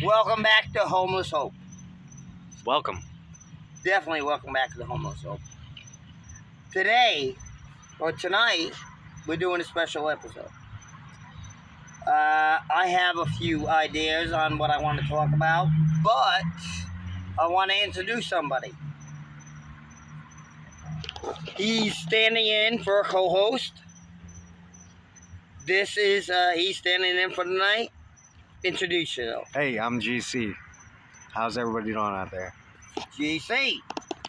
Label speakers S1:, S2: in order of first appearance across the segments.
S1: Welcome back to Homeless Hope.
S2: Welcome.
S1: Definitely welcome back to the Homeless Hope. Today, or tonight, we're doing a special episode. I have a few ideas on what I want to talk about, but I want to introduce somebody. He's standing in for a co-host. This is, he's standing in for the night. Introduce yourself.
S2: Hey, I'm GC. How's everybody doing out there?
S1: GC.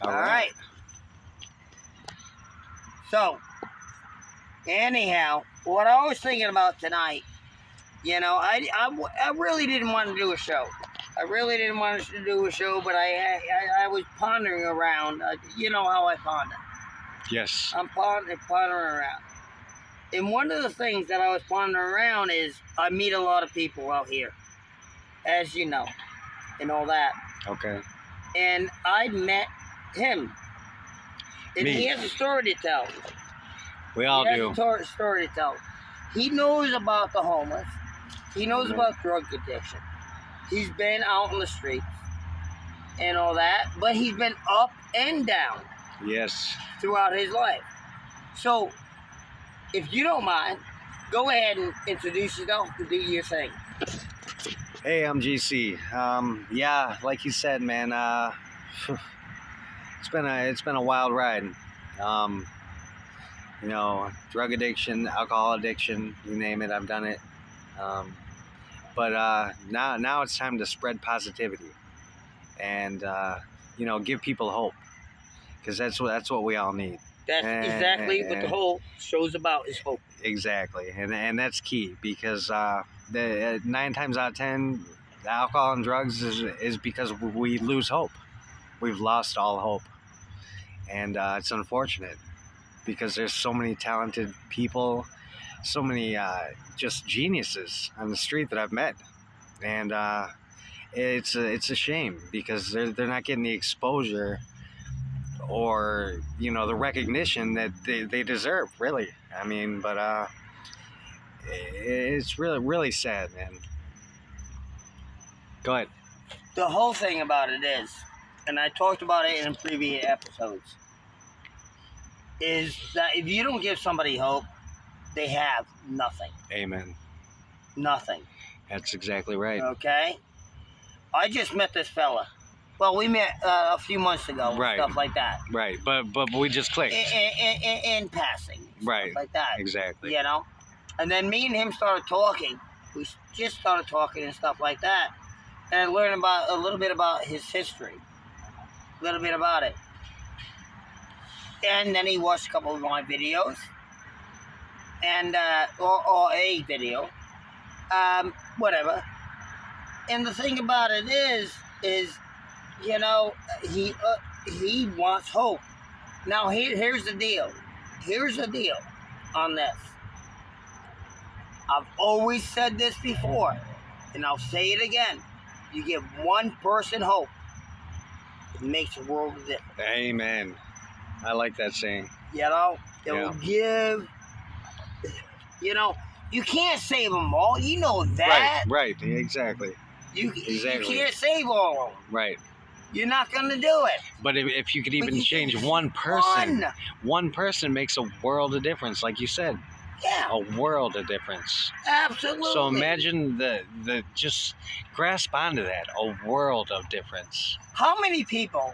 S2: All
S1: right. So, anyhow, what I was thinking about tonight, you know, I really didn't want to do a show. I really didn't want to do a show, but I was pondering around. You know how I ponder.
S2: Yes.
S1: I'm pondering around. And one of the things that I was pondering around is I meet a lot of people out here, as you know, and all that.
S2: Okay.
S1: And I met him. And
S2: Me.
S1: he has a story to tell.
S2: We all do.
S1: He has a story to tell. He knows about the homeless. He knows about drug addiction. He's been out in the streets and all that, but he's been up and down.
S2: Yes.
S1: Throughout his life. So, if you don't mind, go ahead and introduce yourself and do your thing.
S2: Hey, I'm GC. Yeah, like you said, man, it's been a wild ride. You know, drug addiction, alcohol addiction, you name it, I've done it. But now it's time to spread positivity and you know, give people hope, because that's what we all need.
S1: That's exactly what the whole show's about, is hope.
S2: Exactly, and that's key, because the 9 times out of 10, the alcohol and drugs is because we lose hope. We've lost all hope, and it's unfortunate, because there's so many talented people, so many just geniuses on the street that I've met, and it's a shame, because they're not getting the exposure or, you know, the recognition that they deserve, really. I mean, but it's really sad, man. Go ahead.
S1: The whole thing about it is, and I talked about it in previous episodes, is that if you don't give somebody hope, they have nothing.
S2: Amen.
S1: Nothing.
S2: That's exactly right.
S1: Okay? I just met this fella. Well, we met a few months ago,
S2: right.
S1: Stuff like that.
S2: Right, but we just clicked.
S1: In passing.
S2: Right.
S1: Stuff like that.
S2: Exactly.
S1: You know? And then me and him started talking. We just started talking and stuff like that. And I learned a little bit about his history. A little bit about it. And then he watched a couple of my videos. And, or a video. Whatever. And the thing about it is, you know, he wants hope. Now, here's the deal. Here's the deal on this. I've always said this before, and I'll say it again. You give one person hope, it makes a world of difference.
S2: Amen. I like that saying.
S1: You know, it will give, you know, you can't save them all. You know that.
S2: Right, exactly.
S1: You can't save all of them.
S2: Right.
S1: You're not going to do it.
S2: But if you could even change one person, one person makes a world of difference, like you said.
S1: Yeah.
S2: A world of difference.
S1: Absolutely.
S2: So imagine the just grasp onto that, a world of difference.
S1: How many people,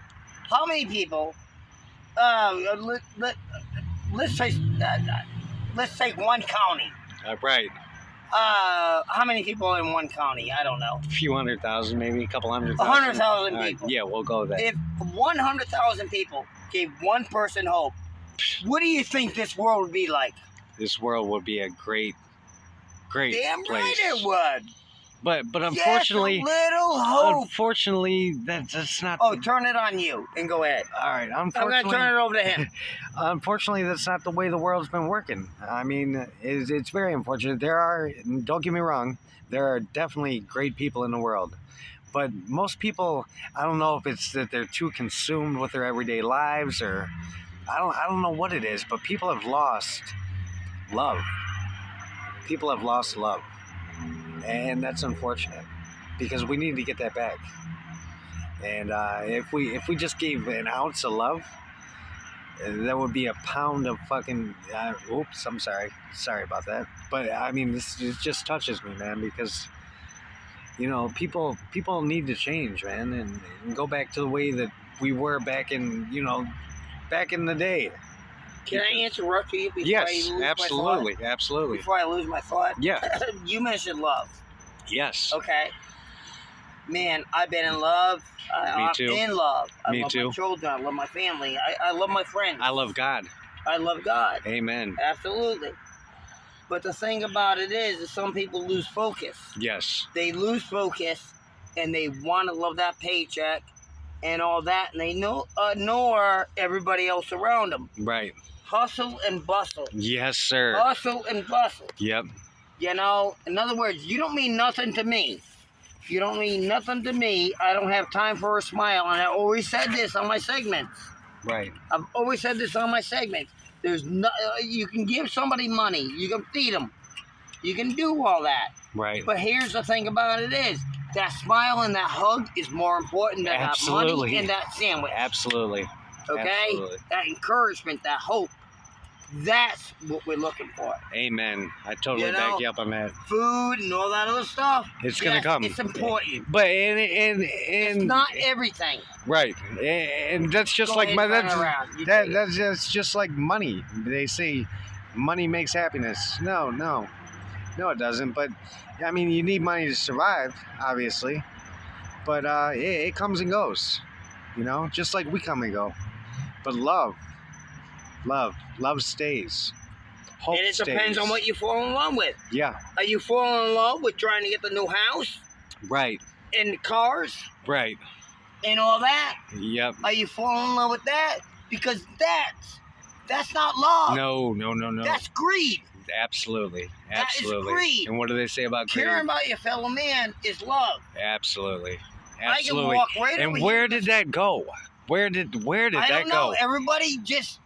S1: let's take one county.
S2: Right.
S1: How many people in one county? I don't know.
S2: A few 100,000, maybe a couple 100,000.
S1: 100,000 people.
S2: Yeah, we'll go with that.
S1: If 100,000 people gave one person hope, what do you think this world would be like?
S2: This world would be a great place.
S1: Damn right it would.
S2: But unfortunately,
S1: just a little hope.
S2: Unfortunately, that's not.
S1: Oh, turn it on you and go ahead.
S2: All right,
S1: I'm gonna turn it over to him.
S2: Unfortunately, that's not the way the world's been working. I mean, it's very unfortunate. Don't get me wrong, there are definitely great people in the world, but most people, I don't know if it's that they're too consumed with their everyday lives, or I don't know what it is, but people have lost love. People have lost love. and that's unfortunate because we need to get that back. And if we just gave an ounce of love, that would be a pound of fucking. Oops, I'm sorry about that. But I mean, it just touches me, man, because people need to change, man, and go back to the way that we were back in the day.
S1: Can I interrupt you before I
S2: Yes,
S1: lose
S2: absolutely,
S1: my thought?
S2: absolutely.
S1: Before I lose my thought?
S2: Yeah.
S1: You mentioned love.
S2: Yes.
S1: Okay. Man, I've been in love.
S2: Me too.
S1: I'm in love. I
S2: Me
S1: love
S2: too.
S1: my children. I love my family. I love my friends.
S2: I love God.
S1: I love God.
S2: Amen.
S1: Absolutely. But the thing about it is some people lose focus.
S2: Yes.
S1: They lose focus, and they want to love that paycheck and all that, and they ignore everybody else around them.
S2: Right.
S1: Hustle and bustle.
S2: Yes, sir.
S1: Hustle and bustle.
S2: Yep.
S1: In other words, you don't mean nothing to me. You don't mean nothing to me. I don't have time for a smile. And I always said this on my segments.
S2: Right.
S1: I've always said this on my segments. There's no, you can give somebody money. You can feed them. You can do all that.
S2: Right.
S1: But here's the thing about it is, that smile and that hug is more important than that money and that sandwich.
S2: Absolutely.
S1: Okay?
S2: Absolutely.
S1: That encouragement, that hope. That's what we're looking for.
S2: Amen. I totally back you up on that.
S1: Food and all that other stuff.
S2: It's gonna come.
S1: It's important.
S2: But
S1: it's not everything.
S2: Right. And that's just like that's just like money. They say money makes happiness. No, it doesn't. But I mean, you need money to survive, obviously. But it comes and goes. Just like we come and go. But love stays. Hope
S1: and it depends on what you fall in love with.
S2: Yeah.
S1: Are you falling in love with trying to get the new house?
S2: Right.
S1: And cars?
S2: Right.
S1: And all that?
S2: Yep.
S1: Are you falling in love with that? Because that's not love.
S2: No.
S1: That's greed.
S2: Absolutely.
S1: That is greed.
S2: And what do they say about greed?
S1: Caring about your fellow man is love.
S2: Absolutely.
S1: I can walk right over
S2: And where
S1: here.
S2: did that go? Where did that go?
S1: I don't know. Everybody just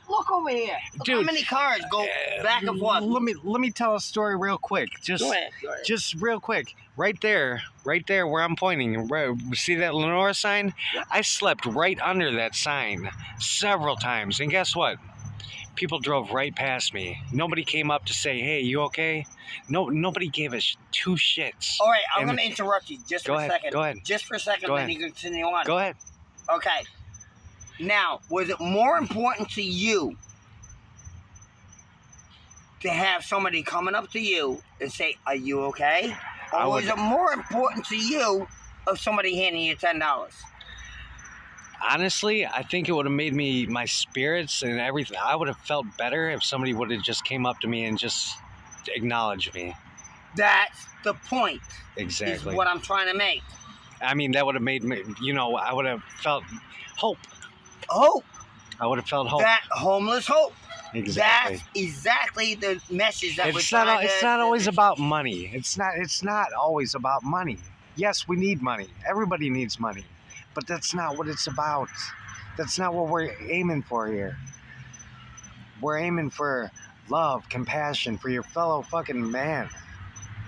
S1: look over here. Look
S2: Dude,
S1: how many cars go back and forth.
S2: Let me tell a story real quick. Go ahead. Just real quick. Right there where I'm pointing. See that Lenora sign?
S1: Yeah.
S2: I slept right under that sign several times. And guess what? People drove right past me. Nobody came up to say, "Hey, you okay?" No, nobody gave us two shits.
S1: All right, I'm going to interrupt you just for a second.
S2: Go ahead.
S1: Just for a second,
S2: Go
S1: then
S2: ahead.
S1: you can continue on.
S2: Go ahead.
S1: Okay. Now, was it more important to you to have somebody coming up to you and say, "Are you okay?" Or was it more important to you of somebody handing you $10?
S2: Honestly, I think it would have made my spirits and everything. I would have felt better if somebody would have just came up to me and just acknowledged me.
S1: That's the point.
S2: Exactly.
S1: Is what I'm trying to make.
S2: I mean, that would have made me, I would have felt hope.
S1: Hope.
S2: I would have felt hope.
S1: That homeless hope.
S2: Exactly.
S1: That's exactly the message that
S2: it's not always about money. It's not always about money. Yes, we need money. Everybody needs money. But that's not what it's about. That's not what we're aiming for here. We're aiming for love, compassion for your fellow fucking man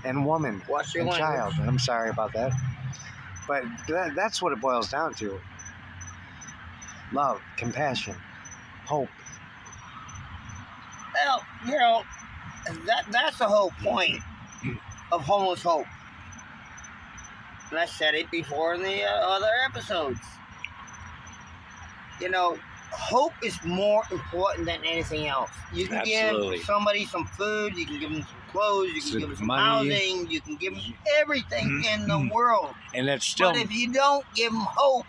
S2: and woman and child. I'm sorry about that. But that's what it boils down to. Love, compassion, hope.
S1: Well, that's the whole point of homeless hope. And I said it before in the other episodes. Hope is more important than anything else. You can give somebody some food, you can give them some clothes, you can give them some housing, you can give them everything in the world.
S2: And that's still...
S1: But if you don't give them hope...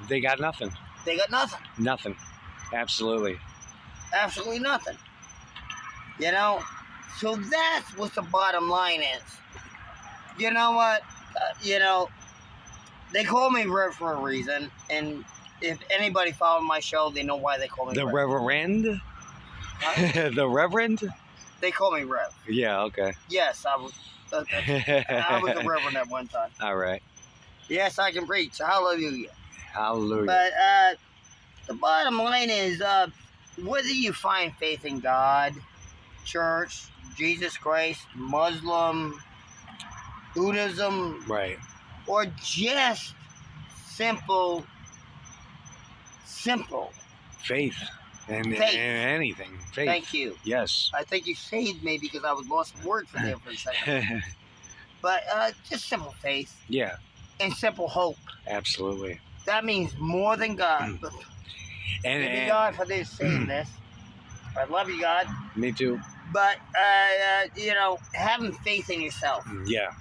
S2: They got nothing.
S1: They got nothing.
S2: Nothing. Absolutely.
S1: Absolutely nothing. So that's what the bottom line is. You know what? They call me Rev for a reason, and if anybody followed my show, they know why they call me
S2: the
S1: Rev.
S2: Reverend?
S1: Huh?
S2: The Reverend?
S1: They call me Rev.
S2: Yeah, okay.
S1: Yes, I was a Reverend at one time.
S2: All right.
S1: Yes, I can preach. Hallelujah.
S2: Hallelujah.
S1: But the bottom line is, whether you find faith in God, church, Jesus Christ, Muslim, Buddhism,
S2: Right.
S1: or just simple
S2: Faith. And
S1: faith.
S2: anything. Faith.
S1: Thank you.
S2: Yes.
S1: I think you saved me because I was lost for words for there for a second. But just simple faith
S2: Yeah.
S1: and simple hope.
S2: Absolutely.
S1: That means more than God. Thank you, God, for this saying this. I love you, God.
S2: Me too.
S1: But having faith in yourself
S2: Yeah.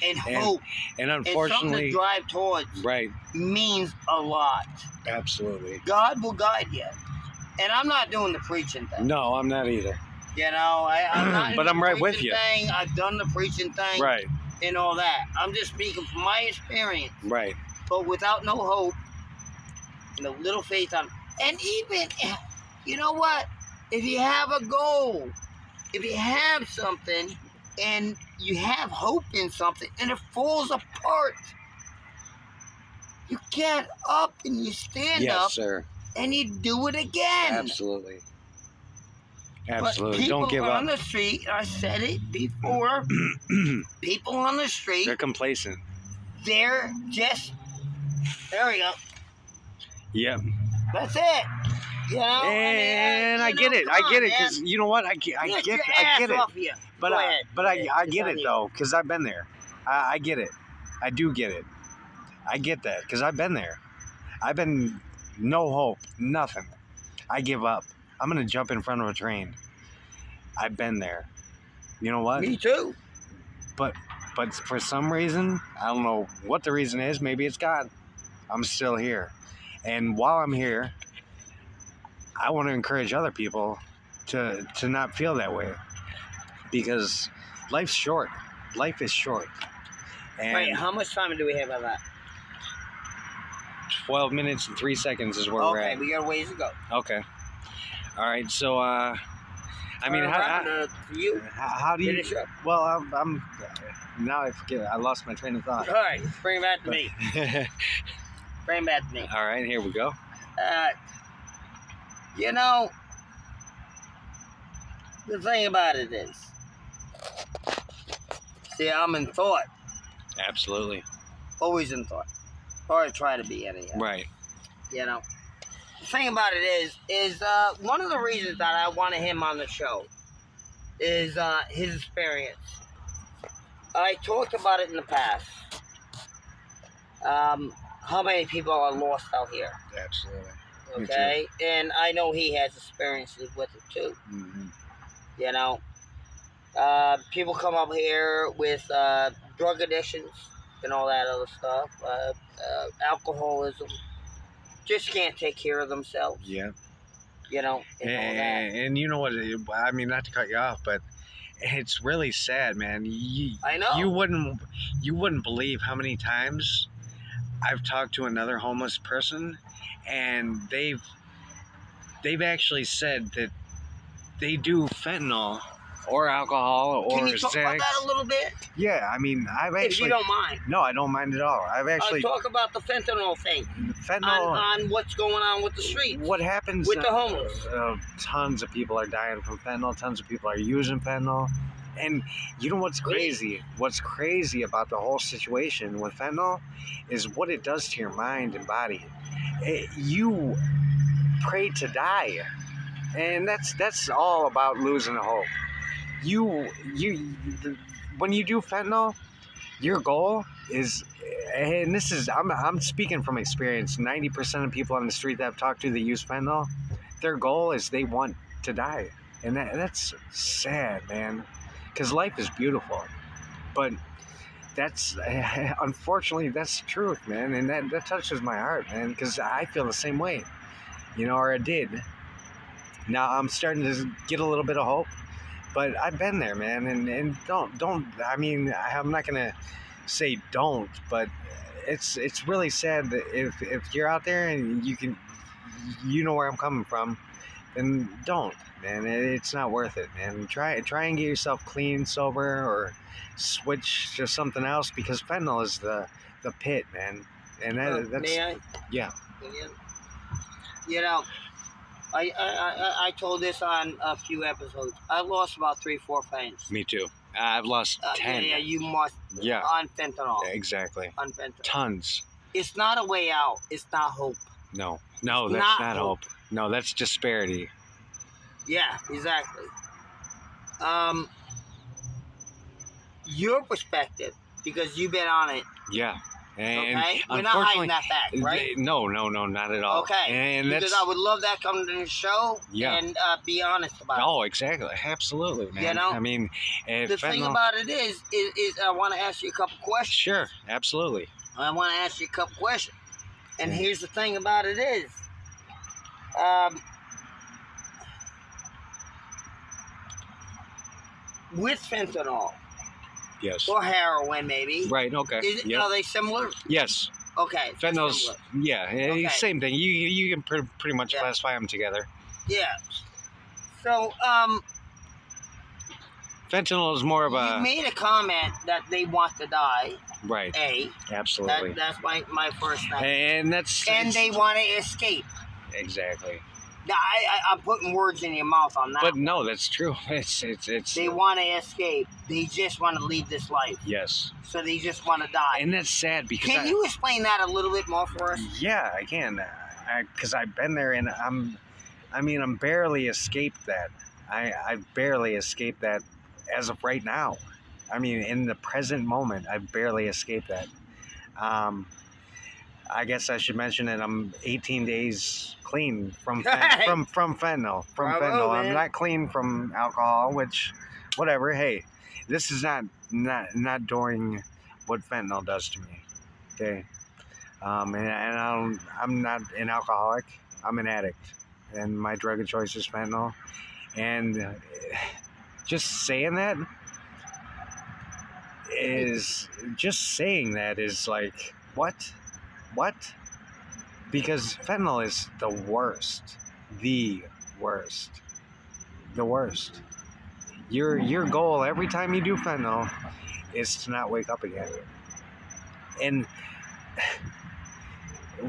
S1: and hope
S2: And
S1: and something
S2: unfortunately,
S1: to drive towards
S2: right.
S1: means a lot.
S2: Absolutely.
S1: God will guide you. And I'm not doing the preaching thing.
S2: No, I'm not either.
S1: I'm not.
S2: But I'm right with you.
S1: Thing. I've done the preaching thing.
S2: Right.
S1: And all that. I'm just speaking from my experience.
S2: Right.
S1: But without no hope and a little faith on, and even, you know what? If you have a goal, if you have something, and you have hope in something, and it falls apart, you get up and you stand
S2: Yes,
S1: up,
S2: sir.
S1: and you do it again.
S2: Absolutely.
S1: But
S2: Absolutely.
S1: people
S2: Don't give
S1: on
S2: up.
S1: the street, I said it before, people on the street,
S2: They're complacent.
S1: they're just, there we go.
S2: Yep.
S1: That's it.
S2: And I get it. I get it because you know what? I get it. But I get it though because I've been there. I get it. I do get it. I get that because I've been there. I've been no hope, nothing. I give up. I'm gonna jump in front of a train. I've been there. You know what?
S1: Me too.
S2: But for some reason, I don't know what the reason is. Maybe it's God. I'm still here, and while I'm here, I want to encourage other people to not feel that way because life's short. Life is short. And
S1: Wait, how much time do we have on that?
S2: 12 minutes and 3 seconds is where we're at.
S1: Okay, we got a ways to go.
S2: Okay. All right. So, I mean, how do you?
S1: Finish up.
S2: Well, I'm now I forget. I lost my train of thought.
S1: All right, bring it back to me. Bring it back to me.
S2: All right, here we go.
S1: The thing about it is, see, I'm in thought.
S2: Absolutely.
S1: Always in thought. Or I try to be anyhow.
S2: Right.
S1: The thing about it is one of the reasons that I wanted him on the show is his experience. I talked about it in the past. How many people are lost out here?
S2: Absolutely.
S1: Okay? And I know he has experiences with it too.
S2: Mm-hmm.
S1: People come up here with drug addictions and all that other stuff, alcoholism, just can't take care of themselves.
S2: Yeah.
S1: And all that.
S2: And you know what? I mean, not to cut you off, but it's really sad, man.
S1: I know.
S2: You wouldn't believe how many times I've talked to another homeless person, and they've actually said that they do fentanyl or alcohol or
S1: Can you talk about that a little bit?
S2: Yeah, I mean, I've actually.
S1: If you don't mind.
S2: No, I don't mind at all. I've actually.
S1: Talk about the fentanyl thing.
S2: Fentanyl.
S1: On what's going on with the streets.
S2: What happens
S1: with the homeless?
S2: Tons of people are dying from fentanyl. Tons of people are using fentanyl. And you know what's crazy? What's crazy about the whole situation with fentanyl is what it does to your mind and body. You pray to die, and that's all about losing hope. When you do fentanyl, your goal is, and this is I'm speaking from experience. 90% of people on the street that I've talked to that use fentanyl, their goal is they want to die, and that's sad, man. Because life is beautiful, but that's unfortunately that's the truth, man, and that touches my heart, man. Because I feel the same way, or I did. Now I'm starting to get a little bit of hope, but I've been there, man, and don't. I mean, I'm not gonna say don't, but it's really sad that if you're out there and you know where I'm coming from, then don't. Man, it's not worth it, man. Try and get yourself clean, sober, or switch to something else because fentanyl is the pit, man. And that's
S1: may I?
S2: Yeah.
S1: I told this on a few episodes. I lost about 3-4 friends.
S2: Me too. I've lost 10.
S1: Yeah, you must.
S2: Yeah.
S1: On fentanyl.
S2: Exactly.
S1: On fentanyl.
S2: Tons.
S1: It's not a way out. It's not hope.
S2: No,
S1: It's
S2: that's not hope. No, that's disparity.
S1: Yeah, exactly. Your perspective, because you've been on it.
S2: Yeah. And
S1: okay, we're not hiding that fact, right?
S2: No, not at all.
S1: Okay,
S2: and
S1: because I would love that coming to the show.
S2: Yeah.
S1: And be honest about it.
S2: Oh, exactly, absolutely, man.
S1: You know,
S2: I mean,
S1: the thing about it is I want to ask you a couple questions.
S2: Sure, absolutely.
S1: I want to ask you a couple questions, and here's the thing about it is, with fentanyl.
S2: Yes.
S1: Or heroin, maybe.
S2: Right. Okay.
S1: Are they similar?
S2: Yes.
S1: Okay.
S2: Fentanyl's, yeah,
S1: okay.
S2: Same thing. You can pretty much classify them together.
S1: Yeah. So,
S2: fentanyl is more of a.
S1: You made a comment that they want to die.
S2: Right. Absolutely.
S1: That's my first thing.
S2: And
S1: they want to escape.
S2: Exactly.
S1: Now, I'm putting words in your mouth on that.
S2: But no, that's true. It's.
S1: They want to escape. They just want to leave this life.
S2: Yes.
S1: So they just want to die.
S2: And that's sad because.
S1: Can you explain that a little bit more for us?
S2: Yeah, I can. Because I've been there, and I'm barely escaped that. I've barely escaped that as of right now. I mean, in the present moment, I've barely escaped that. I guess I should mention that I'm 18 days clean from fentanyl.
S1: Bravo,
S2: I'm not clean from alcohol, which, whatever. Hey, this is not doing what fentanyl does to me. Okay, and I'm not an alcoholic. I'm an addict, and my drug of choice is fentanyl. And just saying that is like what? Because fentanyl is the worst. Your goal every time you do fentanyl is to not wake up again. And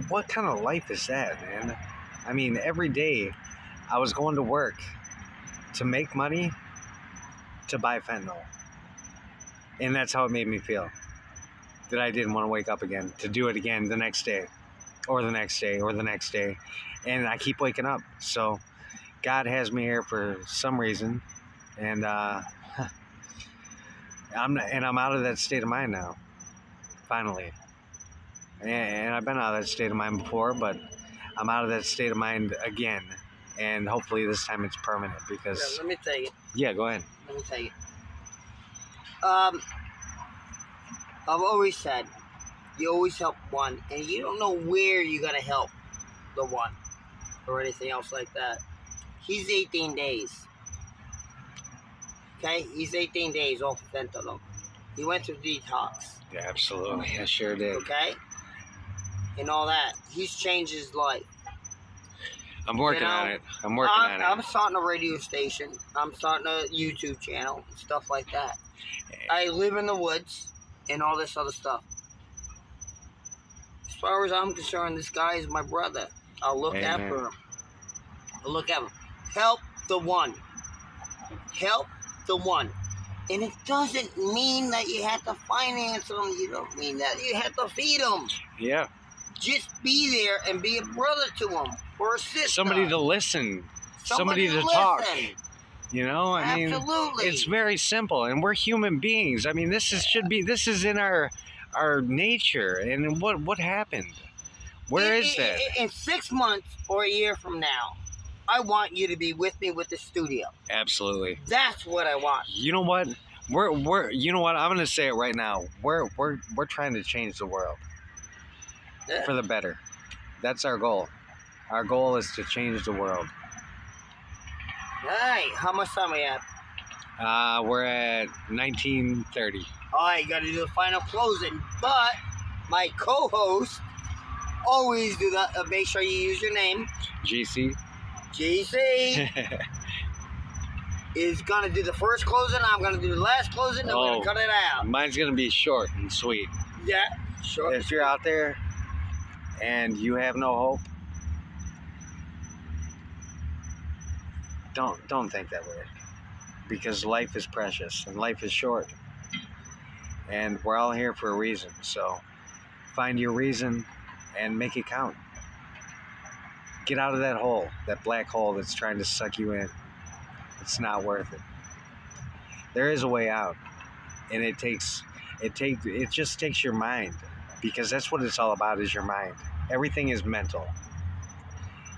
S2: what kind of life is that, man? I mean, every day I was going to work to make money to buy fentanyl. And that's how it made me feel. That I didn't want to wake up again, to do it again the next day, or the next day, or the next day. And I keep waking up. So God has me here for some reason. And I'm out of that state of mind now. Finally. And I've been out of that state of mind before, but I'm out of that state of mind again. And hopefully this time it's permanent because...
S1: Yeah, let me tell you.
S2: Yeah, go ahead.
S1: Let me tell you. I've always said, you always help one, and you don't know where you're going to help the one or anything else like that. He's 18 days. Okay? He's 18 days off of fentanyl. He went through detox.
S2: Yeah, absolutely. I sure did.
S1: Okay? And all that. He's changed his life.
S2: I'm working on it. I'm
S1: starting a radio station. I'm starting a YouTube channel. Stuff like that. I live in the woods and all this other stuff. As far as I'm concerned, this guy is my brother. I'll look after him. Help the one. Help the one. And it doesn't mean that you have to finance them. You don't mean that you have to feed them.
S2: Yeah.
S1: Just be there and be a brother to them or a sister.
S2: Somebody to listen. Somebody to talk. You know, I mean, it's very simple, and we're human beings. I mean, this is in our nature. And what happened? Where is that?
S1: In 6 months or a year from now, I want you to be with me with the studio.
S2: Absolutely.
S1: That's what I want.
S2: You know what? We're you know what? I'm gonna say it right now. We're trying to change the world for the better. That's our goal. Our goal is to change the world.
S1: Right. How much time we have?
S2: We're at 19:30.
S1: All right, you got to do the final closing. But my co-host always do that. Make sure you use your name.
S2: GC
S1: is going to do the first closing. I'm going to do the last closing. Then we're going to cut it out.
S2: Mine's going to be short and sweet.
S1: Yeah, short.
S2: If you're out there and you have no hope, don't think that way. because life is precious and life is short. And we're all here for a reason. So find your reason and make it count. Get out of that hole, that black hole that's trying to suck you in. It's not worth it. There is a way out, and it just takes your mind, because that's what it's all about, is your mind. Everything is mental.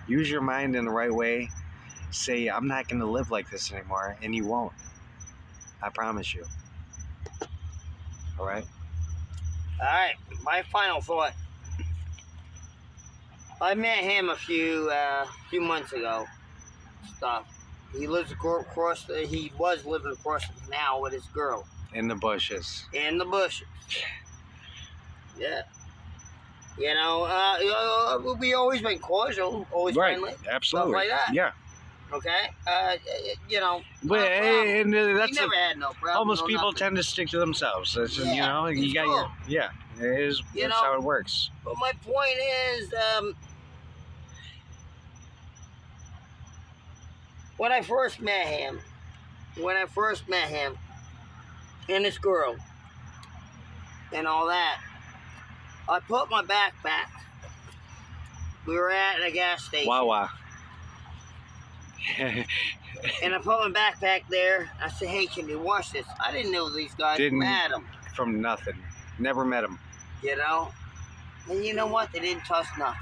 S2: Use your mind in the right way. Say, I'm not going to live like this anymore, and you won't. I promise you. All right?
S1: All right, my final thought. I met him a few months ago. Stuff. He lives across. He was living across the canal with his girl.
S2: In the bushes.
S1: In the bushes. Yeah. You know, we always been cordial, always
S2: Right.
S1: friendly,
S2: Absolutely.
S1: stuff like that.
S2: Yeah.
S1: Okay. You know.
S2: But and
S1: We
S2: that's
S1: never had no problem.
S2: almost
S1: no
S2: people
S1: nothing.
S2: tend to stick to themselves. That's,
S1: Yeah,
S2: you know, you
S1: it's
S2: got
S1: cool.
S2: your, yeah. It is.
S1: You
S2: That's
S1: know,
S2: how it works.
S1: But my point is, when I first met him, and this girl, and all that, I put my backpack. We were at a gas station.
S2: Wawa.
S1: And I put my backpack there. I said, hey, can you wash this? I didn't know these guys
S2: Didn't-
S1: had them,
S2: From nothing. Never met him.
S1: you know? And you know what? They didn't trust nothing.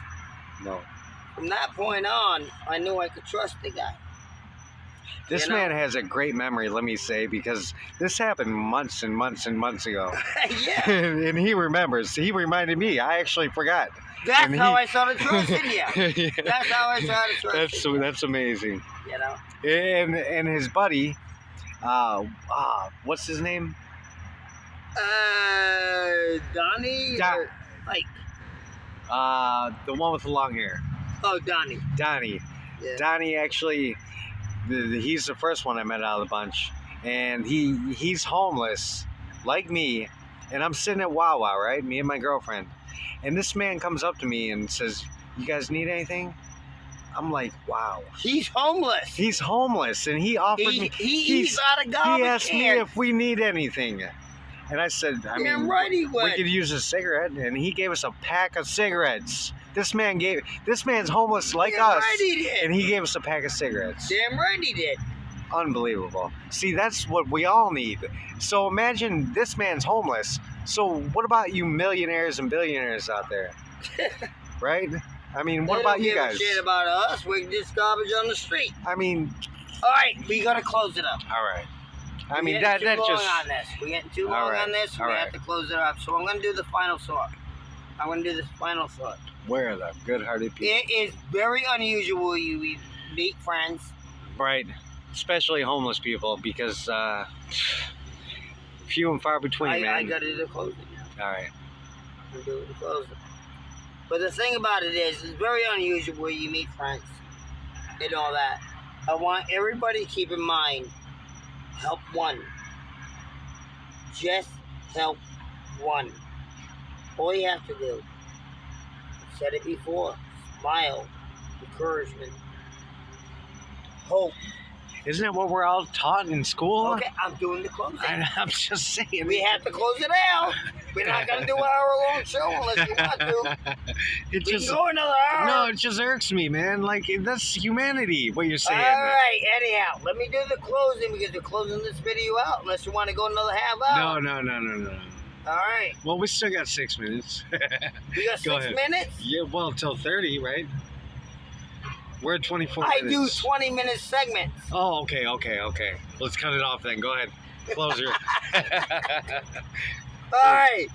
S2: No.
S1: From that point on, I knew I could trust the guy.
S2: This
S1: You know?
S2: man has a great memory, let me say, because this happened months and months and months ago.
S1: Yeah.
S2: And he remembers. He reminded me. I actually forgot.
S1: That's
S2: And
S1: how
S2: he-
S1: I started trusting you.
S2: Yeah.
S1: That's how I started trusting you.
S2: That's amazing.
S1: You know?
S2: And his buddy, what's his name?
S1: Donnie?
S2: Don-
S1: Or, like,
S2: The one with the long hair.
S1: oh, Donnie.
S2: Donnie.
S1: Yeah.
S2: Donnie actually, he's the first one I met out of the bunch, and he's homeless, like me, and I'm sitting at Wawa, right? Me and my girlfriend, and this man comes up to me and says, "You guys need anything?" I'm like, "Wow."
S1: He's homeless.
S2: He's homeless, and he offered me.
S1: He's out of garbage
S2: He asked me
S1: cans.
S2: if we need anything, and I said, "I
S1: Damn
S2: mean,
S1: right he
S2: we
S1: would.
S2: could use a cigarette," and he gave us a pack of cigarettes. This man's homeless like
S1: Damn
S2: us,
S1: right he did.
S2: and he gave us a pack of cigarettes.
S1: Damn right he did.
S2: Unbelievable. See, that's what we all need. So imagine this man's homeless. So what about you millionaires and billionaires out there? Right? I mean, what
S1: They
S2: about
S1: don't
S2: you
S1: give
S2: guys?
S1: a shit about us. We're just garbage on the street.
S2: I mean,
S1: All right, we gotta close it up.
S2: all right. I
S1: We're
S2: mean,
S1: getting
S2: that
S1: too long
S2: just
S1: on this. We're getting too
S2: All
S1: long
S2: right,
S1: on this. We
S2: all
S1: have
S2: right.
S1: to close it up. So I'm gonna do the final thought. I'm gonna do the final thought.
S2: where are the good-hearted people?
S1: It is very unusual you meet friends.
S2: Right. Especially homeless people, because few and far between,
S1: I
S2: man.
S1: gotta do the closing now.
S2: All right.
S1: I'm doing the closing. But the thing about it is, it's very unusual where you meet friends and all that. I want everybody to keep in mind, help one. Just help one. All you have to do, I've said it before, smile, encouragement, hope.
S2: Isn't that what we're all taught in school?
S1: Okay, I'm doing the closing.
S2: I'm just saying.
S1: We have to close it out. We're not going to do an hour-long show unless you want to.
S2: It
S1: We
S2: just
S1: can go another hour.
S2: no, it just irks me, man. Like, that's humanity. What you're
S1: All
S2: saying?
S1: right, anyhow, let me do the closing because we're closing this video out unless you want to go another half hour.
S2: No.
S1: All right,
S2: Well, we still got 6 minutes.
S1: we got
S2: Go
S1: 6
S2: ahead.
S1: minutes.
S2: Yeah, well, till 30, right? We're at 24
S1: I do
S2: minutes.
S1: 20-minute segments.
S2: Oh, okay. Let's cut it off then. Go ahead. Close your.
S1: All right,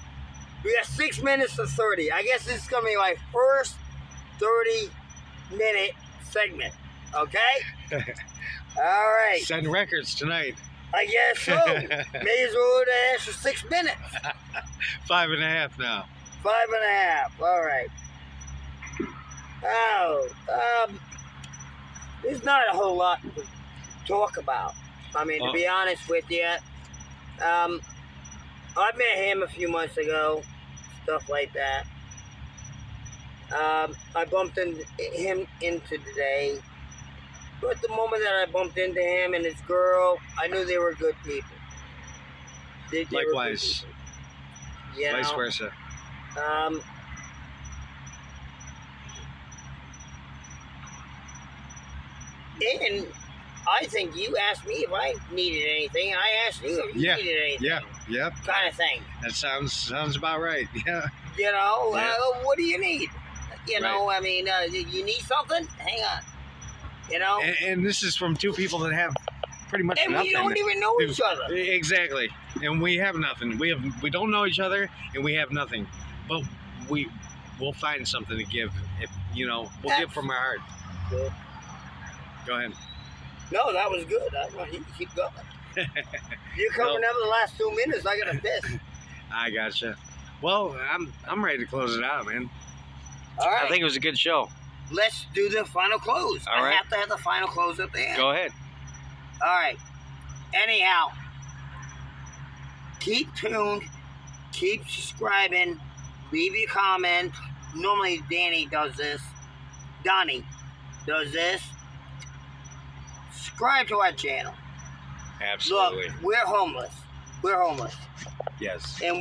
S1: we got 6 minutes to 30. I guess this is going to be my first 30-minute segment, okay? All right,
S2: Setting records tonight.
S1: I guess so. May as well do an extra 6 minutes.
S2: 5.5 now.
S1: 5.5. All right. Oh, there's not a whole lot to talk about. I mean, to be honest with you, I met him a few months ago, stuff like that. I bumped him into today, But the moment that I bumped into him and his girl, I knew they were good people. They
S2: Likewise.
S1: were good people.
S2: Vice versa.
S1: And I think you asked me if I needed anything. I asked you if you needed anything.
S2: Yeah. Yep.
S1: Kind of thing.
S2: That sounds about right. Yeah.
S1: You know,
S2: Yeah.
S1: What do you need? You know, I mean, you need something? Hang on. You know?
S2: And this is from two people that have pretty much
S1: And
S2: nothing.
S1: we don't even know each other.
S2: Exactly. And we have nothing. We don't know each other, and we have nothing. But we'll find something to give. If we'll give from our heart.
S1: Good.
S2: Go ahead.
S1: No, that was good. You can keep going. You're coming up in the last 2 minutes. I got to piss.
S2: I gotcha. Well, I'm ready to close it out, man.
S1: All right.
S2: I think it was a good show.
S1: Let's do the final close.
S2: All right.
S1: I have to have the final close at the end.
S2: Go ahead.
S1: All right. Anyhow, keep tuned. Keep subscribing. Leave your comment. Normally, Donnie does this. Subscribe to our channel.
S2: Absolutely.
S1: Look, we're homeless. We're homeless.
S2: Yes.
S1: And